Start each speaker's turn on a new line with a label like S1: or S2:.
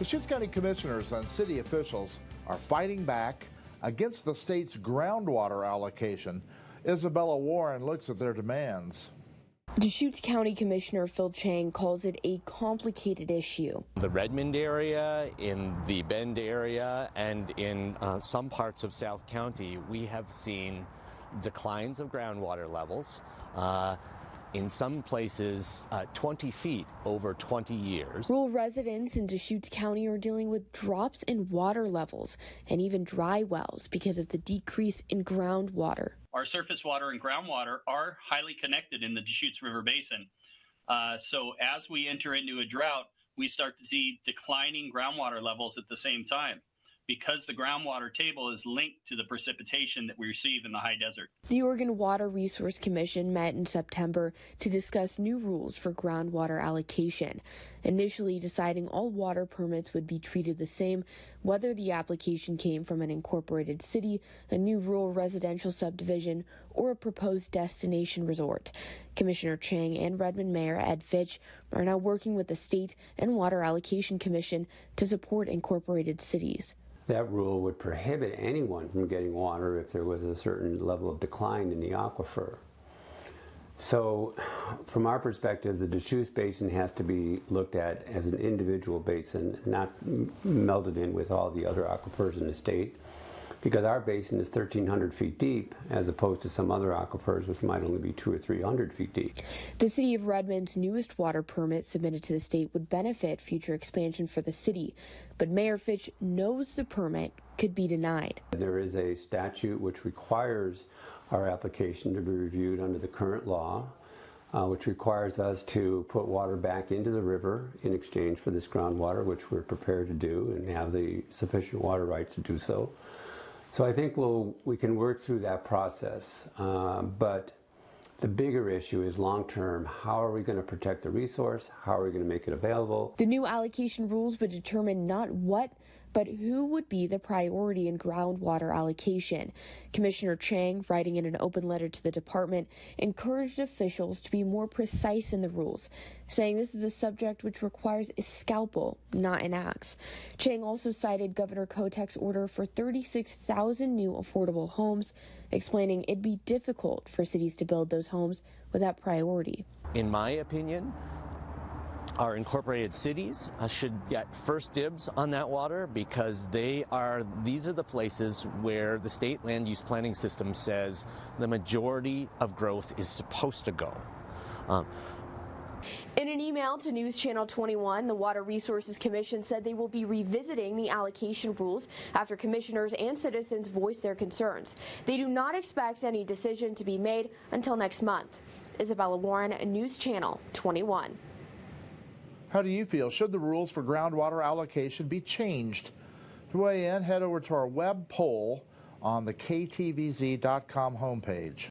S1: Deschutes County commissioners and city officials are fighting back against the state's groundwater allocation. Isabella Warren looks at their demands.
S2: Deschutes County Commissioner Phil Chang calls it a complicated issue.
S3: The Redmond area, in the Bend area, and in some parts of South County, we have seen declines of groundwater levels. In some places, 20 feet over 20 years.
S2: Rural residents in Deschutes County are dealing with drops in water levels and even dry wells because of the decrease in groundwater.
S4: Our surface water and groundwater are highly connected in the Deschutes River Basin. So as we enter into a drought, we start to see declining groundwater levels at the same time, because the groundwater table is linked to the precipitation that we receive in the high desert.
S2: The Oregon Water Resource Commission met in September to discuss new rules for groundwater allocation, initially deciding all water permits would be treated the same, whether the application came from an incorporated city, a new rural residential subdivision, or a proposed destination resort. Commissioner Chang and Redmond Mayor Ed Fitch are now working with the State and Water Allocation Commission to support incorporated cities.
S5: That rule would prohibit anyone from getting water if there was a certain level of decline in the aquifer. So, from our perspective, the Deschutes Basin has to be looked at as an individual basin, not melded in with all the other aquifers in the state, because our basin is 1,300 feet deep, as opposed to some other aquifers which might only be 200 or 300 feet deep.
S2: The city of Redmond's newest water permit submitted to the state would benefit future expansion for the city, but Mayor Fitch knows the permit could be denied.
S5: There is a statute which requires our application to be reviewed under the current law, which requires us to put water back into the river in exchange for this groundwater, which we're prepared to do and have the sufficient water rights to do so. So I think we can work through that process, but the bigger issue is long-term. How are we going to protect the resource? How are we going to make it available?
S2: The new allocation rules would determine not what, but who would be the priority in groundwater allocation. Commissioner Chang, writing in an open letter to the department, encouraged officials to be more precise in the rules, saying this is a subject which requires a scalpel, not an axe. Chang also cited Governor Kotek's order for 36,000 new affordable homes, explaining it'd be difficult for cities to build those homes without priority.
S3: In my opinion, our incorporated cities should get first dibs on that water, because these are the places where the state land use planning system says the majority of growth is supposed to go.
S2: In an email to News Channel 21, the Water Resources Commission said they will be revisiting the allocation rules after commissioners and citizens voiced their concerns. They do not expect any decision to be made until next month. Isabella Warren, News Channel 21.
S1: How do you feel? Should the rules for groundwater allocation be changed? To weigh in, head over to our web poll on the KTVZ.com homepage.